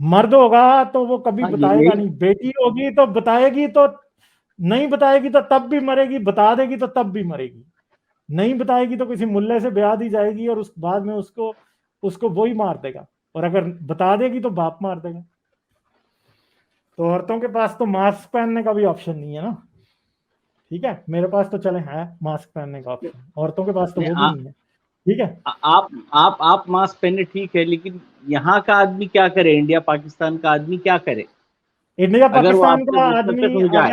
مرد ہوگا تو وہ کبھی ہاں بتائے گا یہی نہیں، بیٹی ہوگی تو بتائے گی، تو نہیں بتائے گی تو تب بھی مرے گی، بتا دے گی تو تب بھی مرے گی، نہیں بتائے گی تو کسی ملے سے بیاہ دی جائے گی اور اس بعد میں اس کو وہی مار دے گا، اور اگر بتا دے گی تو باپ مار دے گا۔ تو عورتوں کے پاس تو ماسک پہننے کا بھی آپشن نہیں ہے نا، ٹھیک ہے، میرے پاس تو چلے ہے ماسک پہننے کا آپشن، عورتوں کے پاس تو وہ بھی نہیں ہے، ٹھیک ہے۔ آپ ماسک پہنے ٹھیک ہے، لیکن یہاں کا آدمی کیا کرے، انڈیا پاکستان کا آدمی کیا کرے انڈیا اگر وہ پاکستان آپ سے کا گفتگو آدمی ہو جائے؟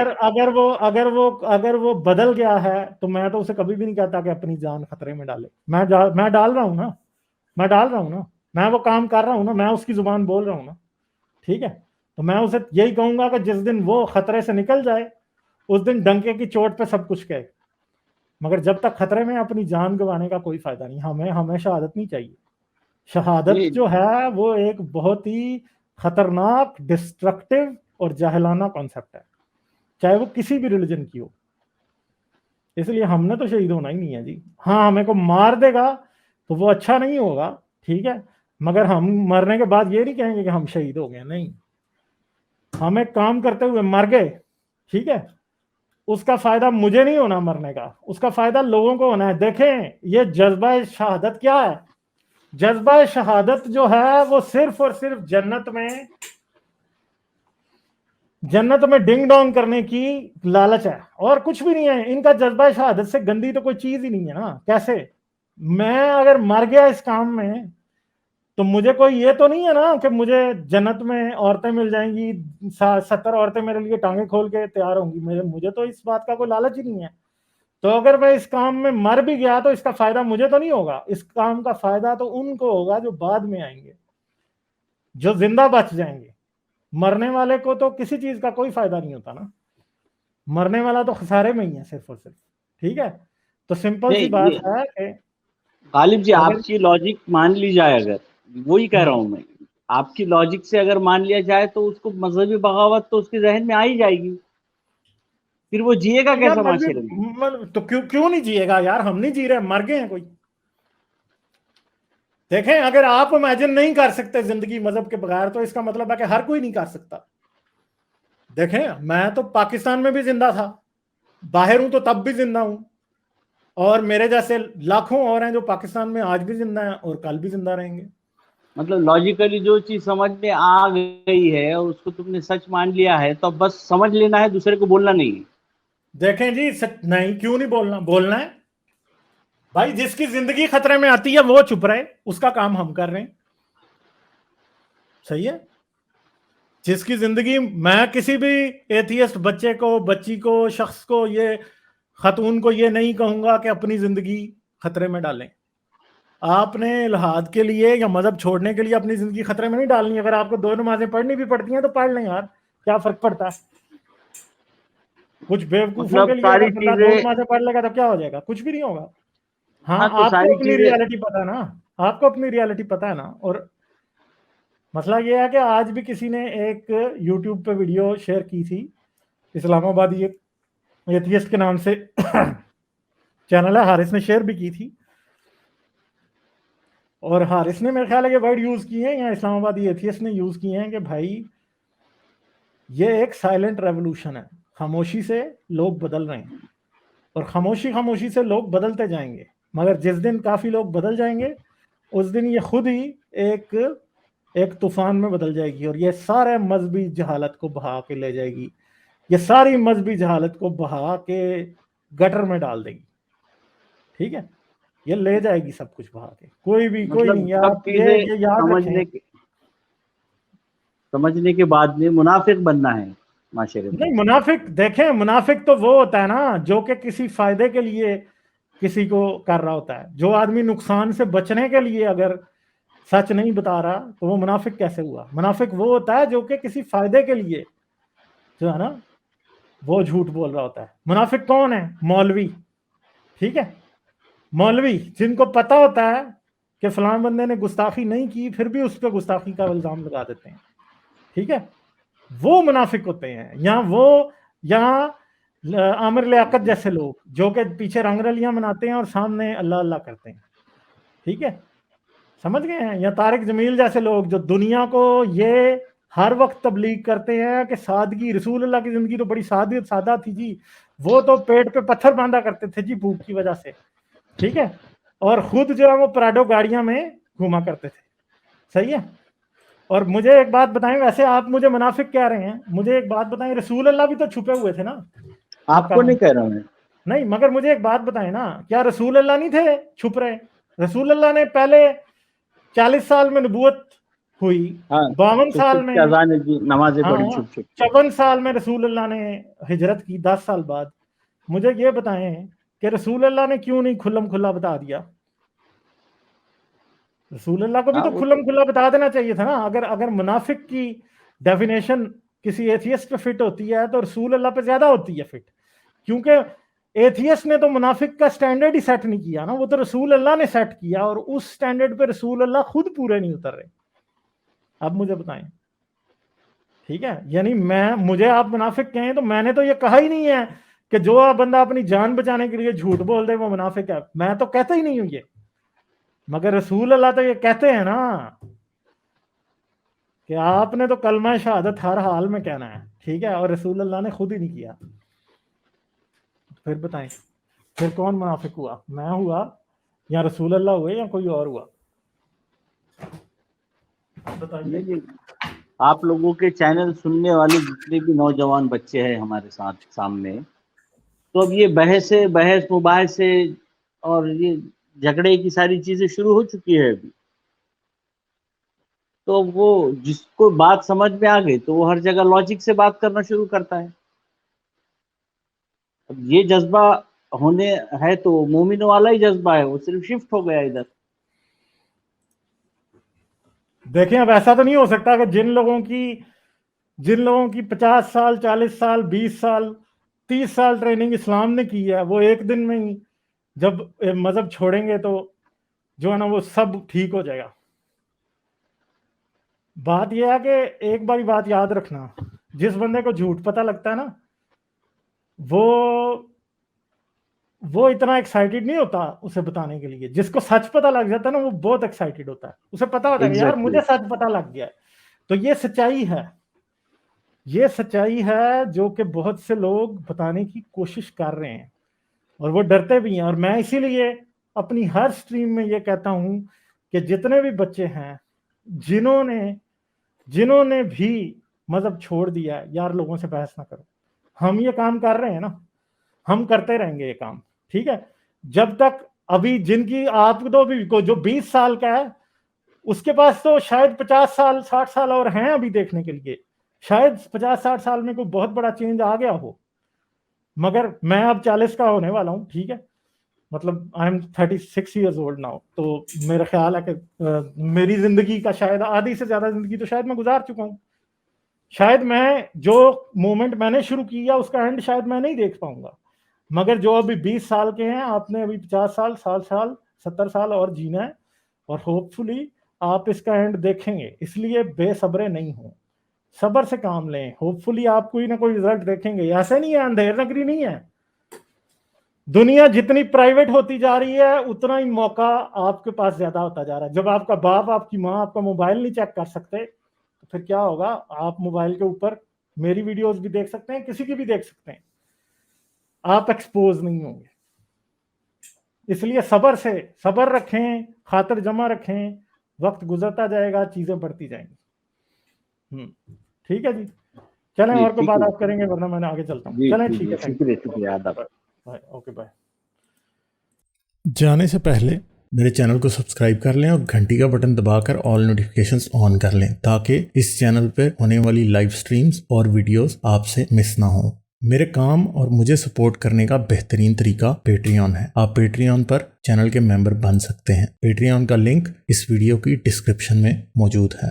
اگر وہ بدل گیا ہے تو میں تو اسے کبھی بھی نہیں کہتا کہ اپنی جان خطرے میں ڈالے، میں ڈال رہا ہوں نا، میں وہ کام کر رہا ہوں نا، میں اس کی زبان بول رہا ہوں نا، ٹھیک ہے، تو میں اسے یہی کہوں گا کہ جس دن وہ خطرے سے نکل جائے اس دن ڈنکے کی چوٹ پہ سب کچھ کہے، مگر جب تک خطرے میں اپنی جان گنوانے کا کوئی فائدہ نہیں، ہمیں شہادت نہیں چاہیے۔ شہادت جو ہے وہ ایک بہت ہی خطرناک، ڈسٹرکٹیو اور جاہلانہ کانسیپٹ ہے، چاہے وہ کسی بھی ریلیجن کی ہو، اس لیے ہم نے تو شہید ہونا ہی نہیں ہے جی۔ ہاں ہمیں کو مار دے گا تو وہ اچھا نہیں ہوگا، ٹھیک ہے، مگر ہم مرنے کے بعد یہ نہیں کہیں گے کہ ہم شہید ہو گئے، نہیں، ہم ایک کام کرتے ہوئے مر گئے، ٹھیک ہے، اس کا فائدہ مجھے نہیں ہونا مرنے کا، اس کا فائدہ لوگوں کو ہونا ہے۔ دیکھیں یہ جذبہ شہادت کیا ہے، جذبہ شہادت جو ہے وہ صرف اور صرف جنت میں ڈنگ ڈونگ کرنے کی لالچ ہے، اور کچھ بھی نہیں ہے۔ ان کا جذبہ شہادت سے گندی تو کوئی چیز ہی نہیں ہے نا۔ کیسے میں اگر مر گیا اس کام میں تو مجھے کوئی یہ تو نہیں ہے نا کہ مجھے جنت میں عورتیں مل جائیں گی، 70 عورتیں میرے لیے ٹانگیں کھول کے تیار ہوں گی، مجھے تو اس بات کا کوئی لالچ ہی نہیں ہے۔ تو اگر میں اس کام میں مر بھی گیا تو اس کا فائدہ مجھے تو نہیں ہوگا، اس کام کا فائدہ تو ان کو ہوگا جو بعد میں آئیں گے، جو زندہ بچ جائیں گے۔ مرنے والے کو تو کسی چیز کا کوئی فائدہ نہیں ہوتا نا، مرنے والا تو خسارے میں ہی ہے صرف اور صرف، ٹھیک ہے۔ تو سمپل سی نہیں، بات یہ ہے کہ غالب جی اگر آپ کی لاجک مان لی جائے، اگر وہی کہہ رہا ہوں میں، آپ کی لاجک سے اگر مان لیا جائے تو اس کو مذہبی بغاوت تو اس کے ذہن میں آ ہی جائے گی، پھر وہ جیے گا یار کیسا معاشرے میں؟ تو کیوں نہیں جیے گا یار، ہم نہیں جی رہے، مر گئے ہیں کوئی۔ دیکھیں اگر آپ امیجن نہیں کر سکتے زندگی مذہب کے بغیر تو اس کا مطلب ہے کہ ہر کوئی نہیں کر سکتا۔ دیکھیں میں تو پاکستان میں بھی زندہ تھا، باہر ہوں تو تب بھی زندہ ہوں، اور میرے جیسے لاکھوں اور ہیں جو پاکستان میں آج بھی زندہ ہیں اور کل بھی زندہ رہیں گے۔ مطلب لاجیکلی جو چیز سمجھ میں آ گئی ہے اور اس کو تم نے سچ مان لیا ہے، تو اب بس سمجھ لینا ہے، دوسرے کو بولنا نہیں ہے۔ دیکھیں جی نہیں، کیوں نہیں بولنا ہے بھائی، جس کی زندگی خطرے میں آتی ہے وہ چپ رہے، اس کا کام ہم کر رہے ہیں، صحیح ہے۔ جس کی زندگی، میں کسی بھی ایتھیسٹ بچے کو، بچی کو، شخص کو، یہ خاتون کو یہ نہیں کہوں گا کہ اپنی زندگی خطرے میں ڈالیں۔ آپ نے الحاد کے لیے یا مذہب چھوڑنے کے لیے اپنی زندگی خطرے میں نہیں ڈالنی، اگر آپ کو 2 نمازیں پڑھنی بھی پڑتی ہیں تو پڑھ لیں یار، کیا فرق پڑتا ہے؟ کچھ بیوقوفوں مطلب کے لیے ساری اگر بندہ 2 چیزیں، نمازیں پڑھ لے گا تو کیا ہو جائے گا؟ کچھ بھی نہیں ہوگا۔ ہاں ہاں تو آپ کو ساری اپنی چیزیں، ریالٹی پتا ہے نا، آپ کو اپنی ریالٹی پتا ہے نا۔ اور مسئلہ یہ ہے کہ آج بھی کسی نے ایک یوٹیوب پہ ویڈیو شیئر کی تھی، اسلام آبادی ایک ایتھیسٹ کے نام سے چینل ہے، حارث نے شیئر بھی کی تھی، اور حارث نے میرے خیال ہے یہ ورڈ یوز کیے ہیں یا اسلام آبادی ایتھیسٹ نے یوز کیے ہیں کہ بھائی یہ ایک سائلنٹ ریولوشن ہے، خاموشی سے لوگ بدل رہے ہیں، اور خاموشی سے لوگ بدلتے جائیں گے، مگر جس دن کافی لوگ بدل جائیں گے اس دن یہ خود ہی ایک طوفان میں بدل جائے گی، اور یہ سارے مذہبی جہالت کو بہا کے لے جائے گی، یہ ساری مذہبی جہالت کو بہا کے گٹر میں ڈال دے گی، ٹھیک ہے، یہ لے جائے گی سب کچھ بہا کے، کوئی مطلب نہیں، سب آپ چیزیں یہ یاد رکھیں۔ سمجھنے کے بعد میں منافق بننا ہے معاشرے میں۔ نہیں منافق، دیکھیں منافق تو وہ ہوتا ہے نا جو کہ کسی فائدے کے لیے کسی کو کر رہا ہوتا ہے۔ جو آدمی نقصان سے بچنے کے لیے اگر سچ نہیں بتا رہا تو وہ منافق کیسے ہوا؟ منافق وہ ہوتا ہے جو کہ کسی فائدے کے لیے جو ہے نا وہ جھوٹ بول رہا ہوتا ہے۔ منافق کون ہے؟ مولوی، ٹھیک ہے، مولوی جن کو پتا ہوتا ہے کہ فلاں بندے نے گستاخی نہیں کی پھر بھی اس پہ گستاخی کا الزام لگا دیتے ہیں، ٹھیک ہے، وہ منافق ہوتے ہیں۔ یا عامر لیاقت جیسے لوگ جو کہ پیچھے رنگ رلیاں مناتے ہیں اور سامنے اللہ اللہ کرتے ہیں، ٹھیک ہے، سمجھ گئے ہیں؟ یا طارق جمیل جیسے لوگ جو دنیا کو یہ ہر وقت تبلیغ کرتے ہیں کہ سادگی، رسول اللہ کی زندگی تو بڑی سادہ تھی جی، وہ تو پیٹ پہ پتھر باندھا کرتے تھے جی بھوک کی وجہ سے، ٹھیک ہے، اور خود جو ہے وہ پراڈو گاڑیاں میں گھوما کرتے تھے، صحیح ہے۔ اور مجھے ایک بات بتائیں، ویسے آپ مجھے منافق کہہ رہے ہیں، مجھے ایک بات بتائیں، رسول اللہ بھی تو چھپے ہوئے تھے نا، آپ کو نہیں کہہ رہا ہوں میں، نہیں مگر مجھے ایک بات بتائیں نا، کیا رسول اللہ نہیں تھے چھپ رہے؟ رسول اللہ نے پہلے 40 سال میں نبوت ہوئی، 52 سال میں، اذان دی، نمازیں پڑھی ہاں چھپ چھپ، 54 سال میں رسول اللہ نے ہجرت کی، 10 سال بعد۔ مجھے یہ بتائیں کہ رسول اللہ نے کیوں نہیں کھلم کھلا بتا دیا؟ رسول اللہ کو بھی تو کھلم کھلا بتا دینا چاہیے تھا نا۔ اگر منافق کی ڈیفینیشن کسی ایتھیسٹ پہ فٹ ہوتی ہے تو رسول اللہ پہ زیادہ ہوتی ہے فٹ، کیونکہ ایتھیسٹ نے تو منافق کا سٹینڈرڈ ہی سیٹ نہیں کیا نا، وہ تو رسول اللہ نے سیٹ کیا، اور اس سٹینڈرڈ پہ رسول اللہ خود پورے نہیں اتر رہے۔ اب مجھے بتائیں، ٹھیک ہے، یعنی مجھے آپ منافق کہیں تو میں نے تو یہ کہا ہی نہیں ہے کہ جو بندہ اپنی جان بچانے کے لیے جھوٹ بول دے وہ منافق ہے، میں تو کہتا ہی نہیں ہوں یہ، مگر رسول اللہ تو یہ کہتے ہیں نا کہ آپ نے تو کلمہ شہادت ہر حال میں کہنا ہے، ٹھیک ہے، اور رسول اللہ نے خود ہی نہیں کیا۔ پھر بتائیں، پھر کون منافق ہوا؟ میں ہوا یا رسول اللہ ہوئے یا کوئی اور ہوا؟ بتائیے۔ آپ لوگوں کے چینل سننے والے جتنے بھی نوجوان بچے ہیں ہمارے ساتھ سامنے، تو اب یہ بحث مباحثے اور یہ جھگڑے کی ساری چیزیں شروع ہو چکی ہے ابھی، تو وہ جس کو بات سمجھ میں آ گئی تو وہ ہر جگہ لاجک سے بات کرنا شروع کرتا ہے۔ اب یہ جذبہ ہونے ہے تو مومن والا ہی جذبہ ہے، وہ صرف شفٹ ہو گیا ادھر۔ دیکھیں اب ایسا تو نہیں ہو سکتا کہ جن لوگوں کی 50 سال 40 سال 20 سال 30 سال ٹریننگ اسلام نے کی ہے، وہ ایک دن میں ہی جب مذہب چھوڑیں گے تو جو ہے نا وہ سب ٹھیک ہو جائے گا۔ بات یہ ہے کہ ایک باری بات یاد رکھنا، جس بندے کو جھوٹ پتہ لگتا ہے نا وہ اتنا ایکسائٹیڈ نہیں ہوتا اسے بتانے کے لیے، جس کو سچ پتہ لگ جاتا ہے نا وہ بہت ایکسائٹیڈ ہوتا ہے، اسے پتہ ہوتا ہے کہ یار مجھے سچ پتہ لگ گیا ہے۔ تو یہ سچائی ہے جو کہ بہت سے لوگ بتانے کی کوشش کر رہے ہیں اور وہ ڈرتے بھی ہیں، اور میں اسی لیے اپنی ہر سٹریم میں یہ کہتا ہوں کہ جتنے بھی بچے ہیں جنہوں نے بھی مذہب چھوڑ دیا ہے، یار لوگوں سے بحث نہ کرو، ہم یہ کام کر رہے ہیں نا، ہم کرتے رہیں گے یہ کام، ٹھیک ہے، جب تک ابھی جن کی آپ تو بھی جو 20 سال کا ہے اس کے پاس تو شاید 50 سال 60 سال اور ہیں ابھی دیکھنے کے لیے، شاید 50-60 سال میں کوئی بہت بڑا چینج آ گیا ہو، مگر میں اب 40 کا ہونے والا ہوں، ٹھیک ہے، مطلب I am 36 years old now, تو میرا خیال ہے کہ میری زندگی کا شاید آدھی سے زیادہ زندگی تو شاید میں گزار چکا ہوں، شاید میں جو مومنٹ میں نے شروع کیا اس کا اینڈ شاید میں نہیں دیکھ پاؤں گا، مگر جو ابھی 20 سال کے ہیں آپ نے ابھی 50 سال 60 سال 70 سال اور جینا ہے، اور ہوپ فلی آپ اس کا اینڈ دیکھیں گے، اس لیے بے صبرے نہیں ہوں، صبر سے کام لیں، ہوپ فلی آپ کوئی نہ کوئی رزلٹ دیکھیں گے۔ ایسے نہیں ہے، اندھیر نگری نہیں ہے، دنیا جتنی پرائیویٹ ہوتی جا رہی ہے اتنا ہی موقع آپ کے پاس زیادہ ہوتا جا رہا ہے۔ جب آپ کا باپ آپ کی ماں آپ کا موبائل نہیں چیک کر سکتے تو پھر کیا ہوگا؟ آپ موبائل کے اوپر میری ویڈیوز بھی دیکھ سکتے ہیں، کسی کی بھی دیکھ سکتے ہیں، آپ ایکسپوز نہیں ہوں گے۔ اس لیے صبر رکھیں، خاطر جمع رکھیں، وقت گزرتا جائے گا، چیزیں بڑھتی جائیں گی۔ ٹھیک ہے جی، چلیں اور کوئی بات آپ کریں گے ورنہ میں آگے چلتا ہوں۔ چلیں ٹھیک ہے، شکریہ آداب، اوکے بائے۔ جانے سے پہلے میرے چینل کو سبسکرائب کر لیں اور گھنٹی کا بٹن دبا کر آل نوٹیفیکیشنز آن کر لیں تاکہ اس چینل پہ ہونے والی لائیو سٹریمز اور ویڈیوز آپ سے مس نہ ہوں۔ میرے کام اور مجھے سپورٹ کرنے کا بہترین طریقہ پیٹریون ہے۔ آپ پیٹریون پر چینل کے ممبر بن سکتے ہیں۔ پیٹریون کا لنک اس ویڈیو کی ڈسکرپشن میں موجود ہے۔